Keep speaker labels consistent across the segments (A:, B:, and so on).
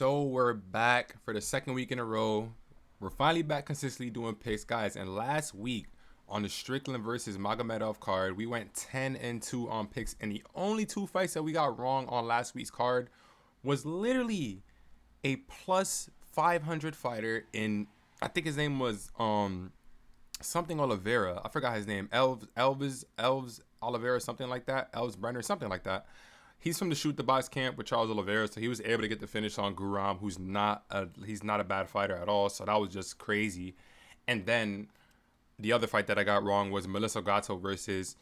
A: So we're back for the second week in a row. We're finally back consistently doing picks, guys. And last week on the Strickland versus Magomedov card, we went 10-2 on picks. And the only two fights that we got wrong on last week's card was literally a plus 500 fighter in, I think his name was something Oliveira. I forgot his name. Elves Oliveira, something like that. Elves Brenner, something like that. He's from the Shoot the Box camp with Charles Oliveira, so he was able to get the finish on Guram, who's not a bad fighter at all. So that was just crazy. And then the other fight that I got wrong was Melissa Gatto versus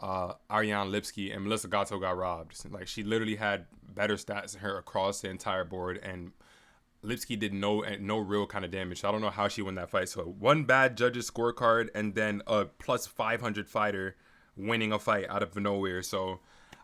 A: Ariane Lipsky, and Melissa Gatto got robbed. Like, she literally had better stats than her across the entire board, and Lipsky did no real kind of damage. So I don't know how she won that fight. So one bad judge's scorecard, and then a plus 500 fighter winning a fight out of nowhere. So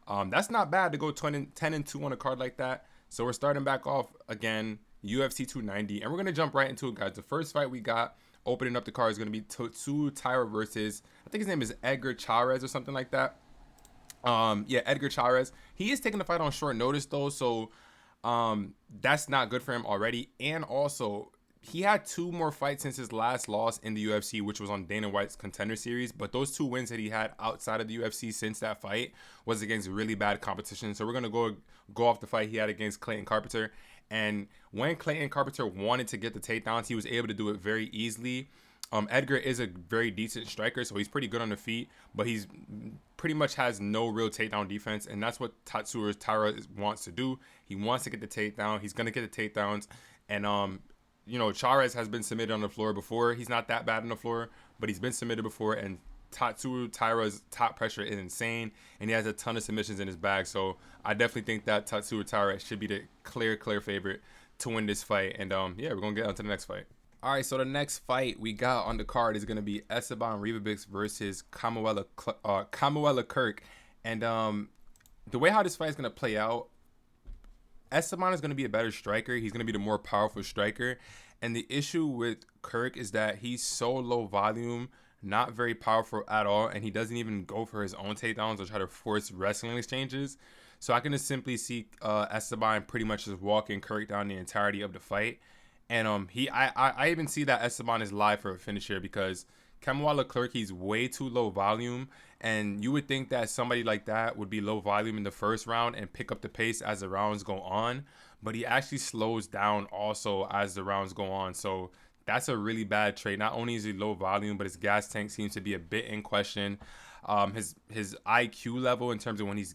A: that's not bad to go 10-2 on a card like that. So we're starting back off again, UFC 290, and we're gonna jump right into it, guys. The first fight we got opening up the card is gonna be Tatsu Taira versus, I think his name is Edgar Chairez or something like that. Yeah, Edgar Chairez. He is taking the fight on short notice though, so that's not good for him already. And also, he had two more fights since his last loss in the UFC, which was on Dana White's Contender Series. But those two wins that he had outside of the UFC since that fight was against really bad competition. So we're gonna go off the fight he had against Clayton Carpenter. And when Clayton Carpenter wanted to get the takedowns, he was able to do it very easily. Edgar is a very decent striker, so he's pretty good on the feet, but he's pretty much has no real takedown defense, and that's what Tatsu Taira wants to do. He wants to get the takedown. He's gonna get the takedowns, and Chairez has been submitted on the floor before. He's not that bad on the floor, but he's been submitted before, and Tatsu Taira's top pressure is insane, and he has a ton of submissions in his bag. So I definitely think that Tatsu Taira should be the clear favorite to win this fight. And yeah, we're gonna get on to the next fight. All right, so the next fight we got on the card is going to be Esteban Rivabics versus Kamuela Kirk. And the way how this fight is going to play out, Esteban is going to be a better striker. He's going to be the more powerful striker. And the issue with Kirk is that he's so low volume, not very powerful at all, and he doesn't even go for his own takedowns or try to force wrestling exchanges. So I can just simply see Esteban pretty much just walking Kirk down the entirety of the fight. And I even see that Esteban is live for a finish here because Kamuela Kirk, he's way too low volume, and you would think that somebody like that would be low volume in the first round and pick up the pace as the rounds go on, but he actually slows down also as the rounds go on. So that's a really bad trait. Not only is he low volume, but his gas tank seems to be a bit in question. His IQ level in terms of when he's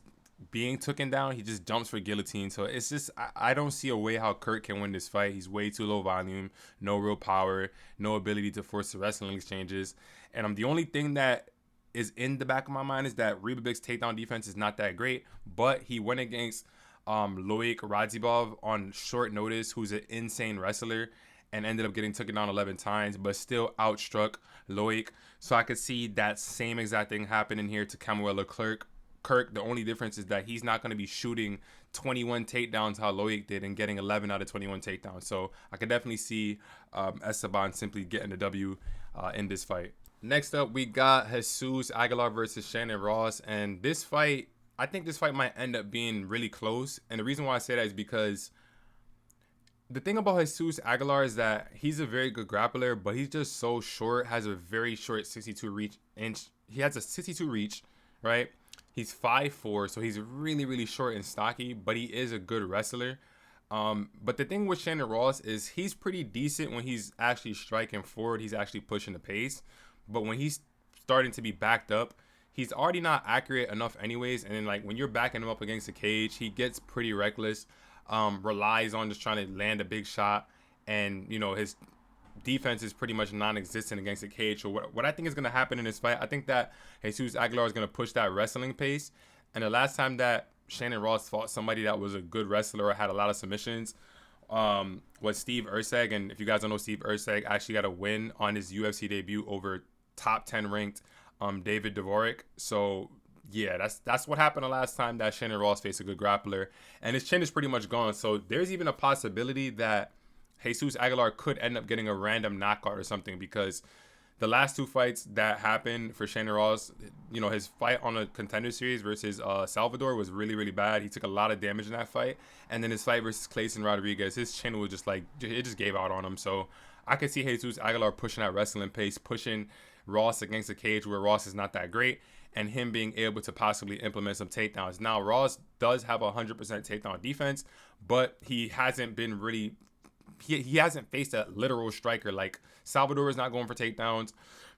A: being taken down, he just jumps for guillotine. So it's just, I don't see a way how Kirk can win this fight. He's way too low volume, no real power, no ability to force the wrestling exchanges. And the only thing that is in the back of my mind is that Ribabic's takedown defense is not that great, but he went against Loic Radzibov on short notice, who's an insane wrestler, and ended up getting taken down 11 times, but still outstruck Loic. So I could see that same exact thing happening here to Kamuela Kirk. The only difference is that he's not going to be shooting 21 takedowns how Loic did and getting 11 out of 21 takedowns. So I could definitely see Esteban simply getting the W in this fight. Next up, we got Jesus Aguilar versus Shannon Ross. And this fight, I think this fight might end up being really close. And the reason why I say that is because the thing about Jesus Aguilar is that he's a very good grappler, but he's just so short, has a very short 62 reach inch. He has a 62 reach, right? He's 5'4", so he's really short and stocky, but he is a good wrestler. But the thing with Shannon Ross is he's pretty decent when he's actually striking forward. He's actually pushing the pace. But when he's starting to be backed up, he's already not accurate enough anyways. And then, like, when you're backing him up against the cage, he gets pretty reckless, relies on just trying to land a big shot. And, his defense is pretty much non-existent against the cage. So what I think is going to happen in this fight, I think that Jesus Aguilar is going to push that wrestling pace. And the last time that Shannon Ross fought somebody that was a good wrestler or had a lot of submissions was Steve Erceg. And if you guys don't know, Steve Erceg actually got a win on his UFC debut over top 10 ranked David Dvorak. So yeah, that's what happened the last time that Shannon Ross faced a good grappler. And his chin is pretty much gone. So there's even a possibility that Jesus Aguilar could end up getting a random knockout or something, because the last two fights that happened for Shane Ross, you know, his fight on a Contender Series versus Salvador was really, really bad. He took a lot of damage in that fight. And then his fight versus Clayton Rodriguez, his chin was just like, it just gave out on him. So I could see Jesus Aguilar pushing that wrestling pace, pushing Ross against the cage where Ross is not that great, and him being able to possibly implement some takedowns. Now, Ross does have 100% takedown defense, but he hasn't been really, he hasn't faced a literal striker. Like Salvador is not going for takedowns,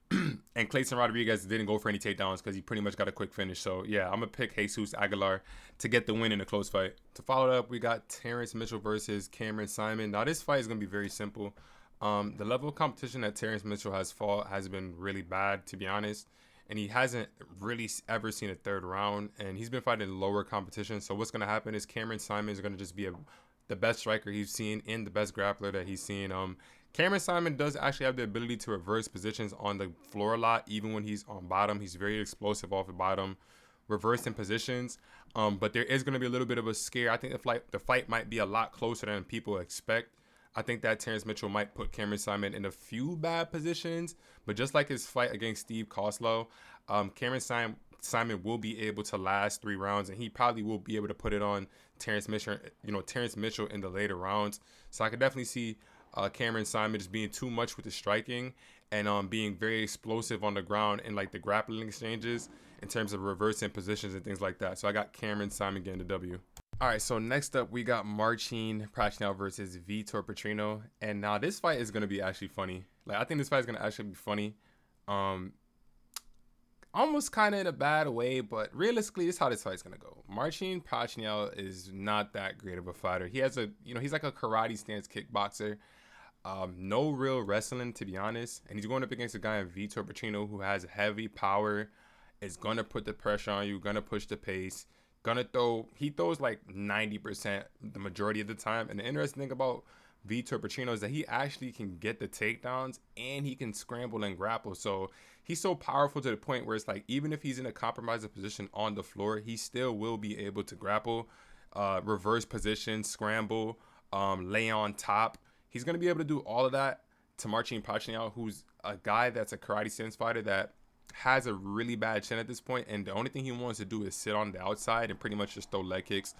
A: and Clayton Rodriguez didn't go for any takedowns because he pretty much got a quick finish. So yeah, I'm gonna pick Jesus Aguilar to get the win in a close fight. To follow it up, we got Terrence Mitchell versus Cameron Simon. Now this fight is gonna be very simple. The level of competition that Terrence Mitchell has fought has been really bad, to be honest. And he hasn't really ever seen a third round. And he's been fighting lower competition. So what's going to happen is Cameron Simon is going to just be the best striker he's seen and the best grappler that he's seen. Cameron Simon does actually have the ability to reverse positions on the floor a lot, even when he's on bottom. He's very explosive off the bottom, reversing positions. But there is going to be a little bit of a scare. I think the fight might be a lot closer than people expect. I think that Terrence Mitchell might put Cameron Simon in a few bad positions, but just like his fight against Steve Koslow, Cameron Simon will be able to last 3 rounds, and he probably will be able to put it on Terrence Mitchell in the later rounds. So I could definitely see Cameron Simon just being too much with the striking and being very explosive on the ground and like the grappling exchanges in terms of reversing positions and things like that. So I got Cameron Simon getting the W. All right, so next up, we got Marcin Prachnio versus Vitor Petrino. And now this fight is going to be actually funny. Like, I think this fight is going to actually be funny. Almost kind of in a bad way, but realistically, this is how this fight's going to go. Marcin Prachnio is not that great of a fighter. He has he's like a karate stance kickboxer. No real wrestling, to be honest. And he's going up against a guy in Vitor Petrino who has heavy power, is going to put the pressure on you, going to push the pace. He throws like 90% the majority of the time. And the interesting thing about Vitor Petrino is that he actually can get the takedowns and he can scramble and grapple. So he's so powerful to the point where it's like, even if he's in a compromised position on the floor, he still will be able to grapple, reverse position, scramble, lay on top. He's going to be able to do all of that to Marcin Prachnio, who's a guy that's a karate stance fighter that has a really bad chin at this point, and the only thing he wants to do is sit on the outside and pretty much just throw leg kicks.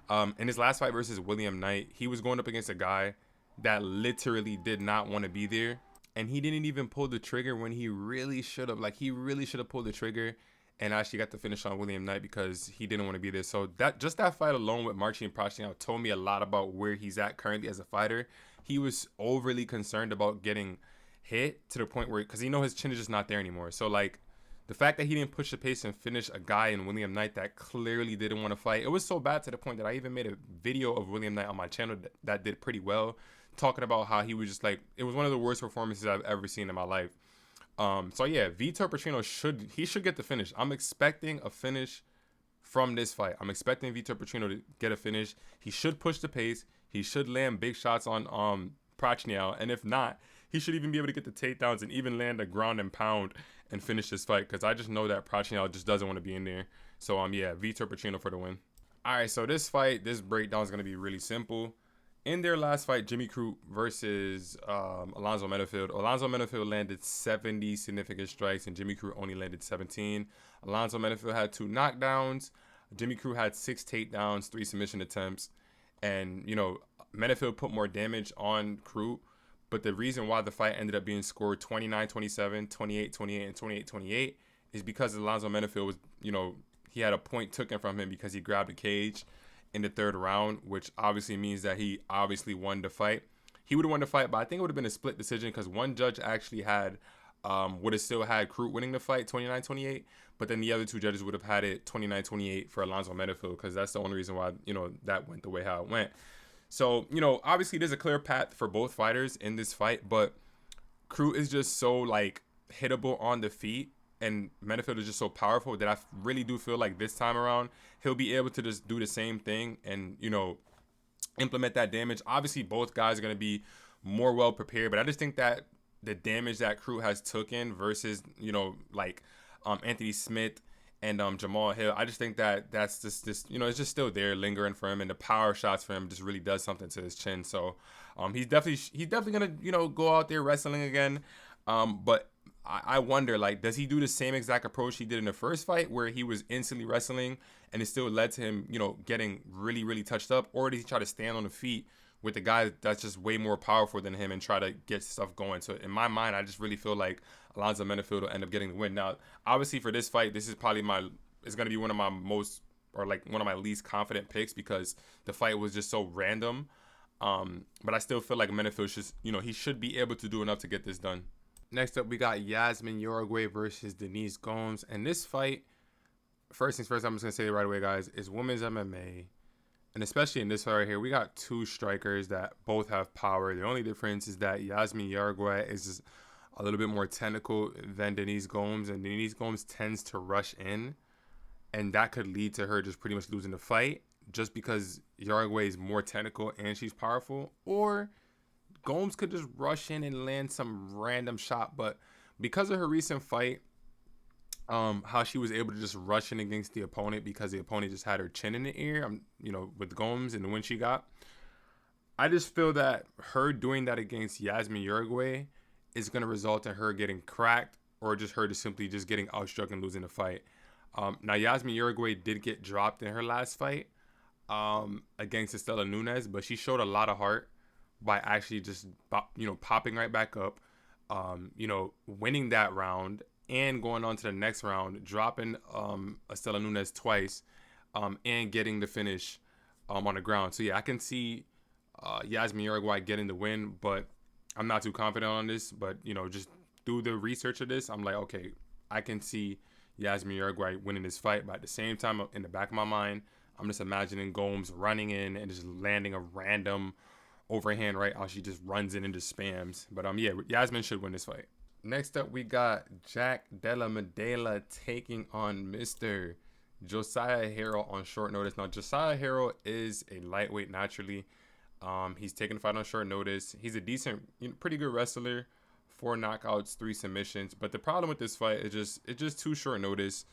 A: In his last fight versus William Knight, he was going up against a guy that literally did not want to be there, and he didn't even pull the trigger when he really should have. Like, he really should have pulled the trigger and actually got the finish on William Knight because he didn't want to be there. So that fight alone with Marcin Prachnio told me a lot about where he's at currently as a fighter. He was overly concerned about getting hit to the point where, because his chin is just not there anymore. So like, the fact that he didn't push the pace and finish a guy in William Knight that clearly didn't want to fight, it was so bad to the point that I even made a video of William Knight on my channel that did pretty well, talking about how he was just like, it was one of the worst performances I've ever seen in my life. So yeah, Vitor Petrino should get the finish. I'm expecting a finish from this fight. I'm expecting Vitor Petrino to get a finish. He should push the pace. He should land big shots on Prachnio, and if not, he should even be able to get the takedowns and even land a ground and pound and finish this fight, because I just know that Prachnio just doesn't want to be in there. So yeah, Vitor Petrino for the win. All right, so this breakdown is going to be really simple. In their last fight, Jimmy Crute versus Alonzo Menifield. Alonzo Menifield landed 70 significant strikes, and Jimmy Crute only landed 17. Alonzo Menifield had 2 knockdowns. Jimmy Crute had 6 takedowns, 3 submission attempts. And, Menifield put more damage on Crute. But the reason why the fight ended up being scored 29-27, 28-28, and 28-28 is because Alonzo Menifield was, he had a point taken from him because he grabbed a cage in the 3rd round, which obviously means that he obviously won the fight. He would have won the fight, but I think it would have been a split decision because one judge actually would have still had Crute winning the fight 29-28, but then the other 2 judges would have had it 29-28 for Alonzo Menifield, because that's the only reason why, that went the way how it went. So, obviously there's a clear path for both fighters in this fight, but Crute is just so, like, hittable on the feet, and Menifield is just so powerful that I really do feel like this time around, he'll be able to just do the same thing and, implement that damage. Obviously, both guys are going to be more well prepared, but I just think that the damage that Crute has taken versus, Anthony Smith and Jamal Hill, I just think that that's just it's just still there lingering for him, and the power shots for him just really does something to his chin. So he's definitely gonna go out there wrestling again. But I wonder, like, does he do the same exact approach he did in the first fight where he was instantly wrestling and it still led to him, getting really, really touched up? Or did he try to stand on the feet with the guy that's just way more powerful than him and try to get stuff going? So in my mind, I just really feel like Alonzo Menifield will end up getting the win. Now, obviously for this fight, this is probably it's going to be one of my most, or like one of my least confident picks because the fight was just so random. But I still feel like Menifield should, he should be able to do enough to get this done. Next up, we got Yasmin Uruguay versus Denise Gomes. And this fight, first things first, I'm just going to say it right away, guys, is women's MMA. And especially in this fight right here, we got two strikers that both have power. The only difference is that Yasmin Uruguay is just a little bit more technical than Denise Gomes. And Denise Gomes tends to rush in. And that could lead to her just pretty much losing the fight just because Uruguay is more technical and she's powerful. Or Gomes could just rush in and land some random shot, but because of her recent fight, how she was able to just rush in against the opponent because the opponent just had her chin in the air, with Gomes and the win she got. I just feel that her doing that against Yasmin Uruguay is going to result in her getting cracked or just her just simply just getting outstruck and losing the fight. Now, Yasmin Uruguay did get dropped in her last fight against Estela Nunes, but she showed a lot of heart by actually just, popping right back up, winning that round and going on to the next round, dropping Estela Nunes twice, and getting the finish on the ground. So, yeah, I can see Yasmin Uruguay getting the win, but I'm not too confident on this. But, just through the research of this, I'm like, okay, I can see Yasmin Uruguay winning this fight. But at the same time, in the back of my mind, I'm just imagining Gomes running in and just landing a random overhand right how she just runs in and just spams. But yeah, Yasmin should win this fight. Next up, we got Jack Della Maddalena taking on Mr. Josiah Harrell on short notice. Now, Josiah Harrell is a lightweight naturally. He's taking the fight on short notice. He's a decent, pretty good wrestler. 4 knockouts, 3 submissions. But the problem with this fight is it's just too short notice.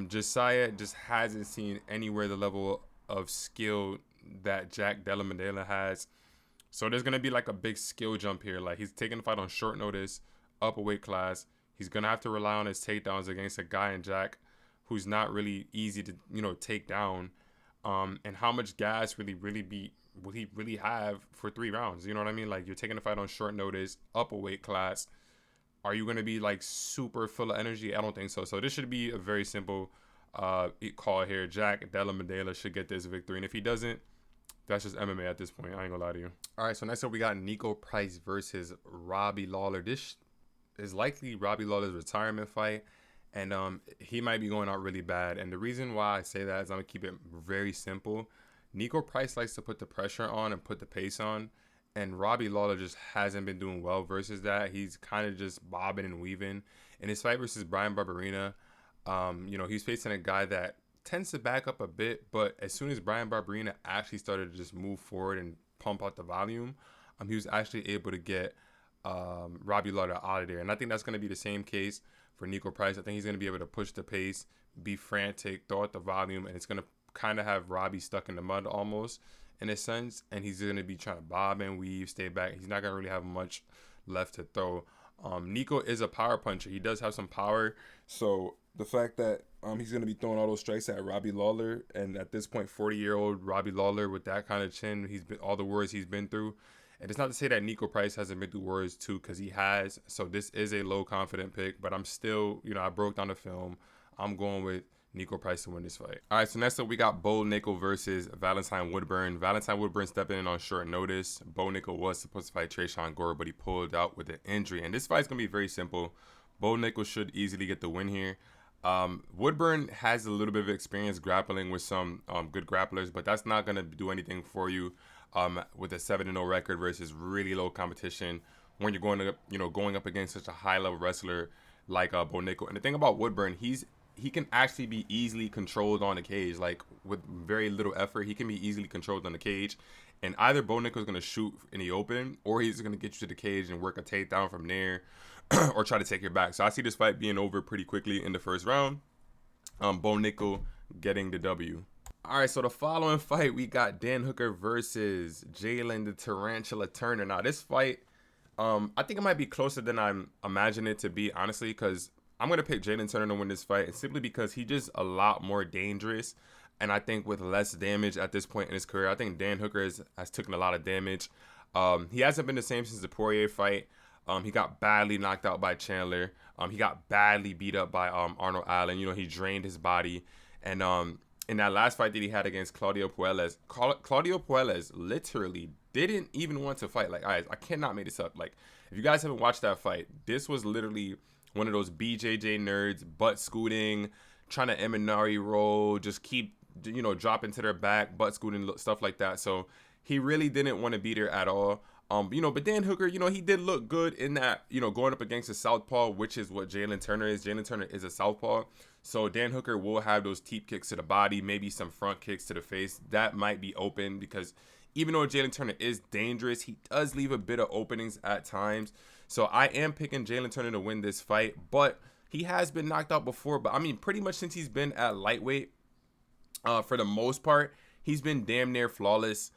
A: Josiah just hasn't seen anywhere the level of skill that Jack Della Maddalena has. So there's going to be like a big skill jump here. Like, he's taking the fight on short notice, up a weight class. He's going to have to rely on his takedowns against a guy in Jack who's not really easy to, take down. And how much gas will he really have for 3 rounds? You know what I mean? Like, you're taking the fight on short notice, up a weight class. Are you going to be like super full of energy? I don't think so. So this should be a very simple call here. Jack Della Maddalena should get this victory. And if he doesn't, that's just MMA at this point. I ain't gonna lie to you. All right, so next up we got Nico Price versus Robbie Lawler. This is likely Robbie Lawler's retirement fight, and he might be going out really bad. And the reason why I say that is I'm gonna keep it very simple. Nico Price likes to put the pressure on and put the pace on, and Robbie Lawler just hasn't been doing well versus that. He's kind of just bobbing and weaving. In his fight versus Brian Barberena, he's facing a guy that tends to back up a bit, but as soon as Brian Barberena actually started to just move forward and pump out the volume, he was actually able to get Robbie Lawler out of there. And I think that's going to be the same case for Nico Price. I think he's going to be able to push the pace, be frantic, throw out the volume, and it's going to kind of have Robbie stuck in the mud almost in a sense, and he's going to be trying to bob and weave, stay back. He's not going to really have much left to throw. Nico is a power puncher. He does have some power, so the fact that he's going to be throwing all those strikes at Robbie Lawler, and at this point, 40-year-old Robbie Lawler with that kind of chin, he's been all the wars he's been through. And it's not to say that Nico Price hasn't been through wars too, because he has. So this is a low confident pick, but I'm still, I broke down the film. I'm going with Nico Price to win this fight. All right, so next up we got Bo Nickel versus Valentine Woodburn. Valentine Woodburn stepping in on short notice. Bo Nickel was supposed to fight Tresean Gore, but he pulled out with an injury. And this fight's gonna be very simple. Bo Nickel should easily get the win here. Woodburn has a little bit of experience grappling with some good grapplers, but that's not gonna do anything for you with a 7-0 record versus really low competition when you're going up against such a high level wrestler like Bo Nickel. And the thing about Woodburn, he can actually be easily controlled on the cage. Like, with very little effort, he can be easily controlled on the cage. And either Bo Nickel is going to shoot in the open, or he's going to get you to the cage and work a takedown from there, or try to take your back. So I see this fight being over pretty quickly in the first round. Bo Nickel getting the W. All right, so the following fight, we got Dan Hooker versus Jalen the Tarantula Turner. Now, this fight I think it might be closer than I'm imagining it to be, honestly, because I'm gonna pick Jalen Turner to win this fight, and simply because he's just a lot more dangerous, and I think with less damage at this point in his career. I think Dan Hooker has taken a lot of damage. He hasn't been the same since the Poirier fight. He got badly knocked out by Chandler. He got badly beat up by Arnold Allen. You know, he drained his body, and in that last fight that he had against Claudio Puelles, Claudio Puelles literally didn't even want to fight. Like, guys, I cannot make this up. Like, if you guys haven't watched that fight, this was literally one of those BJJ nerds, butt scooting, trying to Eminari roll, just keep, you know, dropping to their back, butt scooting, stuff like that. So he really didn't want to beat her at all. You know, but Dan Hooker, you know, he did look good in that, you know, going up against a southpaw, which is what Jalen Turner is. Jalen Turner is a southpaw. So Dan Hooker will have those teep kicks to the body, maybe some front kicks to the face. That might be open because even though Jalen Turner is dangerous, he does leave a bit of openings at times. So I am picking Jalen Turner to win this fight, but he has been knocked out before. But I mean, pretty much since he's been at lightweight, for the most part, he's been damn near flawless.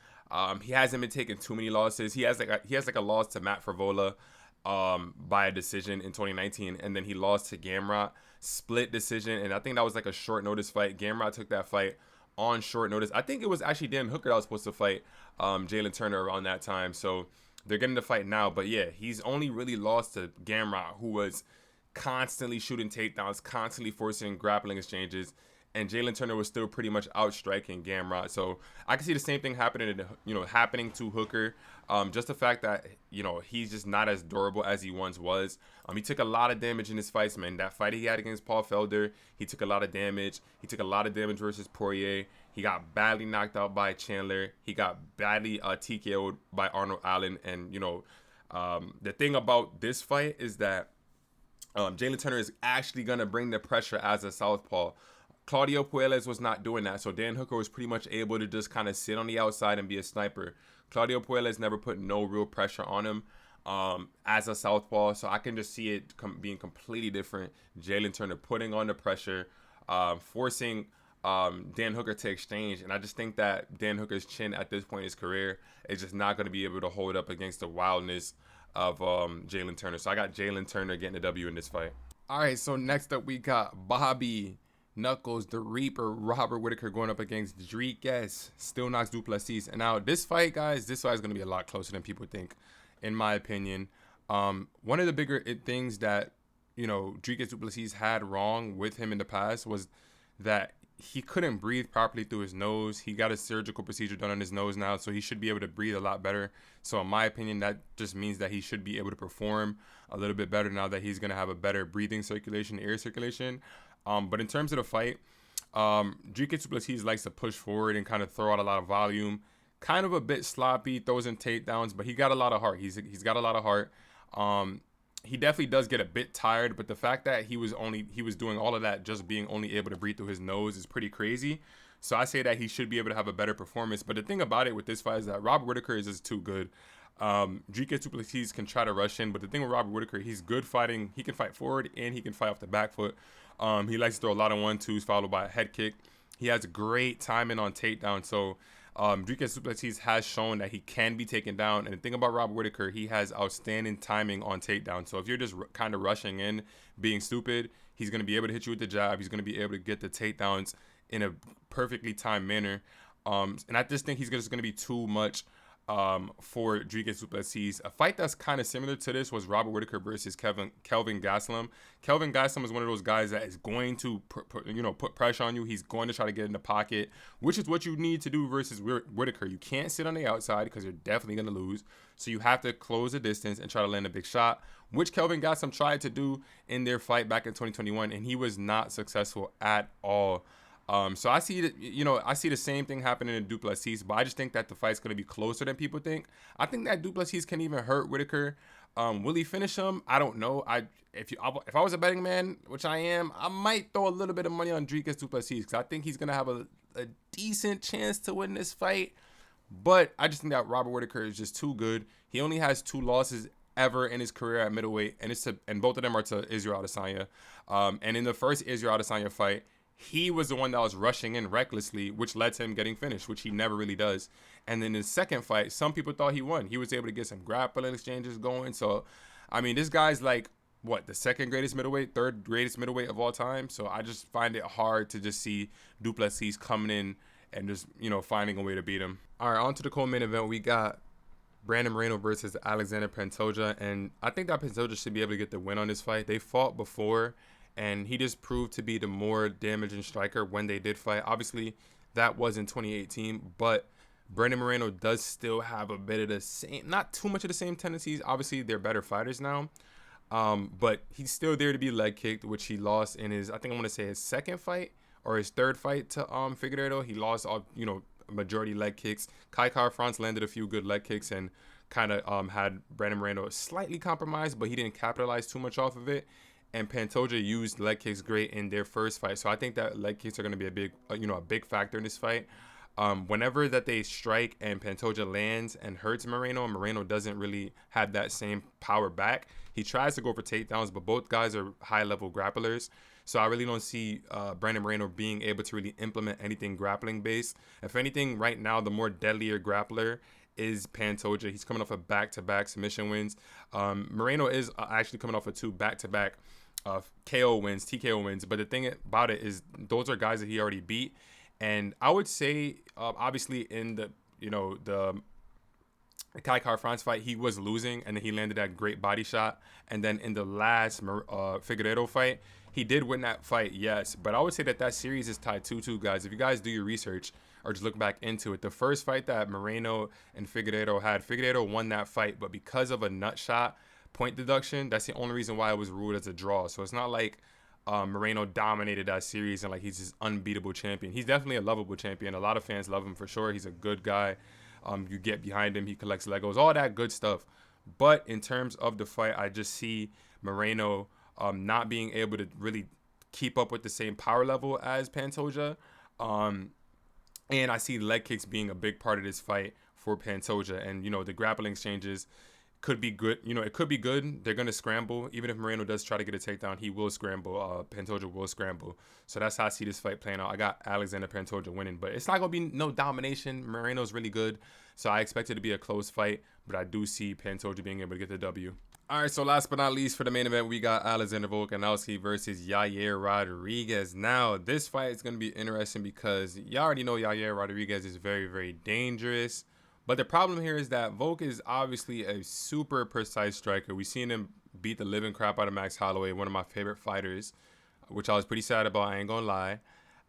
A: He hasn't been taking too many losses. He has like a loss to Matt Favola by a decision in 2019, and then he lost to Gamrot, split decision, and I think that was like a short notice fight. Gamrot took that fight on short notice. I think it was actually Dan Hooker that was supposed to fight Jalen Turner around that time, so they're getting the fight now. But yeah, he's only really lost to Gamrot, who was constantly shooting takedowns, constantly forcing grappling exchanges, and Jalen Turner was still pretty much outstriking Gamrot. So I can see the same thing happening to Hooker. Just the fact that, you know, he's just not as durable as he once was. He took a lot of damage in his fights, man. That fight he had against Paul Felder, he took a lot of damage. He took a lot of damage versus Poirier. He got badly knocked out by Chandler. He got badly TKO'd by Arnold Allen. And, you know, the thing about this fight is that Jalen Turner is actually going to bring the pressure as a southpaw. Claudio Puelles was not doing that, so Dan Hooker was pretty much able to just kind of sit on the outside and be a sniper. Claudio Puelles never put no real pressure on him as a southpaw, so I can just see it being completely different. Jalen Turner putting on the pressure, forcing Dan Hooker to exchange, and I just think that Dan Hooker's chin at this point in his career is just not going to be able to hold up against the wildness of Jalen Turner. So I got Jalen Turner getting a W in this fight. All right, so next up we got Bobby Knuckles the Reaper Robert Whittaker going up against Dricus Still Knocks du Plessis. And now this fight, guys, this fight is going to be a lot closer than people think, in my opinion. One of the bigger things that, you know, Dricus du Plessis had wrong with him in the past was that he couldn't breathe properly through his nose. He got a surgical procedure done on his nose now, so he should be able to breathe a lot better. So in my opinion, that just means that he should be able to perform a little bit better now that he's going to have a better breathing circulation, air circulation. But in terms of the fight, Dricus du Plessis likes to push forward and kind of throw out a lot of volume. Kind of a bit sloppy, throws in takedowns, but he got a lot of heart. He's got a lot of heart. He definitely does get a bit tired, but the fact that he was doing all of that just being only able to breathe through his nose is pretty crazy. So I say that he should be able to have a better performance. But the thing about it with this fight is that Robert Whittaker is just too good. Dricus du Plessis can try to rush in, but the thing with Robert Whittaker, he's good fighting. He can fight forward and he can fight off the back foot. He likes to throw a lot of 1-2s followed by a head kick. He has great timing on takedown. So Dricus du Plessis has shown that he can be taken down. And the thing about Robert Whittaker, he has outstanding timing on takedown. So if you're just kind of rushing in, being stupid, he's going to be able to hit you with the jab. He's going to be able to get the takedowns in a perfectly timed manner. And I just think he's just going to be too much for Dricus du Plessis. A fight that's kind of similar to this was Robert Whittaker versus Kelvin Gastelum. Kelvin Gastelum is one of those guys that is going to put pressure on you. He's going to try to get in the pocket, which is what you need to do versus Whittaker. You can't sit on the outside because you're definitely going to lose. So you have to close the distance and try to land a big shot, which Kelvin Gastelum tried to do in their fight back in 2021, and he was not successful at all. So I see the same thing happening in du Plessis, but I just think that the fight's going to be closer than people think. I think that du Plessis can even hurt Whittaker. Will he finish him? I don't know. If I was a betting man, which I am, I might throw a little bit of money on Dricus du Plessis because I think he's going to have a decent chance to win this fight. But I just think that Robert Whittaker is just too good. He only has 2 losses ever in his career at middleweight, and both of them are to Israel Adesanya. And in the first Israel Adesanya fight, he was the one that was rushing in recklessly, which led to him getting finished, which he never really does. And then in his second fight, some people thought he won. He was able to get some grappling exchanges going. So, I mean, this guy's like, what, the second greatest middleweight, third greatest middleweight of all time. So I just find it hard to just see Du Plessis coming in and just, finding a way to beat him. All right, on to the co-main event. We got Brandon Moreno versus Alexander Pantoja. And I think that Pantoja should be able to get the win on this fight. They fought before, and he just proved to be the more damaging striker when they did fight. Obviously, that was in 2018, but Brandon Moreno does still have a bit of the same, not too much of the same tendencies. Obviously, they're better fighters now, but he's still there to be leg kicked, which he lost in his, I think I want to say his second fight or his third fight to Figueiredo. He lost all, majority leg kicks. Kai Kara-France landed a few good leg kicks and kind of had Brandon Moreno slightly compromised, but he didn't capitalize too much off of it. And Pantoja used leg kicks great in their first fight. So I think that leg kicks are going to be a big, a big factor in this fight. Whenever that they strike and Pantoja lands and hurts Moreno doesn't really have that same power back. He tries to go for takedowns, but both guys are high-level grapplers. So I really don't see Brandon Moreno being able to really implement anything grappling-based. If anything, right now, the more deadlier grappler is Pantoja. He's coming off of back-to-back submission wins. Moreno is actually coming off of 2 back-to-back KO wins, TKO wins. But the thing about it is those are guys that he already beat. And I would say, obviously, in the Kai Kara-France fight, he was losing, and then he landed that great body shot. And then in the last Figueiredo fight, he did win that fight, yes. But I would say that series is tied 2-2, guys. If you guys do your research or just look back into it, the first fight that Moreno and Figueiredo had, Figueiredo won that fight, but because of a nut shot point deduction, that's the only reason why it was ruled as a draw. So it's not like Moreno dominated that series and like he's this unbeatable champion. He's definitely a lovable champion. A lot of fans love him for sure. He's a good guy. You get behind him. He collects Legos, all that good stuff. But in terms of the fight, I just see Moreno not being able to really keep up with the same power level as Pantoja. And I see leg kicks being a big part of this fight for Pantoja. And, the grappling exchanges could be good. It could be good. They're going to scramble. Even if Moreno does try to get a takedown, he will scramble. Pantoja will scramble. So that's how I see this fight playing out. I got Alexander Pantoja winning, but it's not going to be no domination. Moreno's really good. So I expect it to be a close fight, but I do see Pantoja being able to get the W. All right, so last but not least for the main event, we got Alexander Volkanovski versus Yair Rodriguez. Now, this fight is going to be interesting because y'all already know Yair Rodriguez is very, very dangerous. But the problem here is that Volk is obviously a super precise striker. We've seen him beat the living crap out of Max Holloway, one of my favorite fighters, which I was pretty sad about, I ain't gonna lie.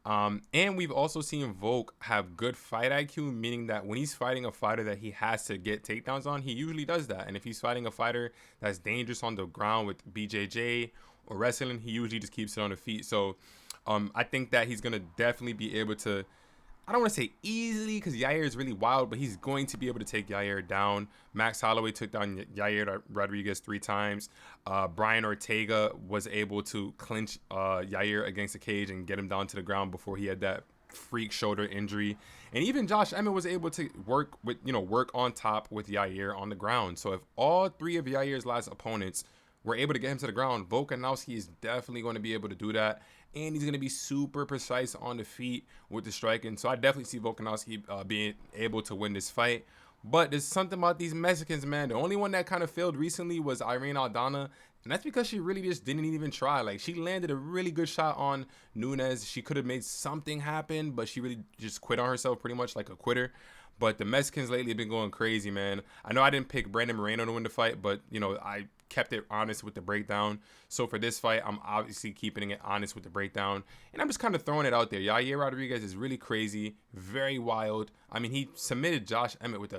A: And we've also seen Volk have good fight IQ, meaning that when he's fighting a fighter that he has to get takedowns on, he usually does that. And if he's fighting a fighter that's dangerous on the ground with BJJ or wrestling, he usually just keeps it on the feet. So I think that he's gonna definitely be able to, I don't want to say easily because Yair is really wild, but he's going to be able to take Yair down. Max Holloway took down Yair Rodriguez 3 times. Brian Ortega was able to clinch Yair against the cage and get him down to the ground before he had that freak shoulder injury. And even Josh Emmett was able to work on top with Yair on the ground. So if all 3 of Yair's last opponents were able to get him to the ground, Volkanovski is definitely going to be able to do that. And he's going to be super precise on the feet with the striking. So I definitely see Volkanovski being able to win this fight. But there's something about these Mexicans, man. The only one that kind of failed recently was Irene Aldana. And that's because she really just didn't even try. Like, she landed a really good shot on Nunes. She could have made something happen, but she really just quit on herself pretty much like a quitter. But the Mexicans lately have been going crazy, man. I know I didn't pick Brandon Moreno to win the fight, but, I kept it honest with the breakdown. So for this fight, I'm obviously keeping it honest with the breakdown. And I'm just kind of throwing it out there. Yair Rodriguez is really crazy, very wild. I mean, he submitted Josh Emmett with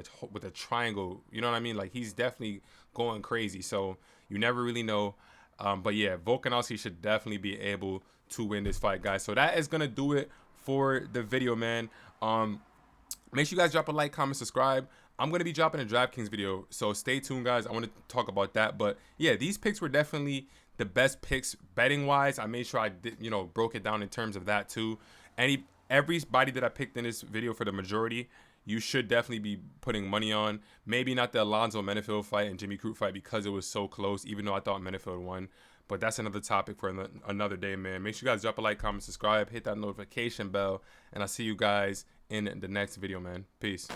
A: a triangle. You know what I mean? Like, he's definitely going crazy. So you never really know. But yeah, Volkanovski should definitely be able to win this fight, guys. So that is going to do it for the video, man. Make sure you guys drop a like, comment, subscribe. I'm going to be dropping a DraftKings video, so stay tuned, guys. I want to talk about that. But, yeah, these picks were definitely the best picks betting-wise. I made sure I did, broke it down in terms of that, too. Everybody that I picked in this video for the majority, you should definitely be putting money on. Maybe not the Alonzo Menefield fight and Jimmy Crute fight because it was so close, even though I thought Menefield won. But that's another topic for another day, man. Make sure you guys drop a like, comment, subscribe, hit that notification bell, and I'll see you guys in the next video, man. Peace.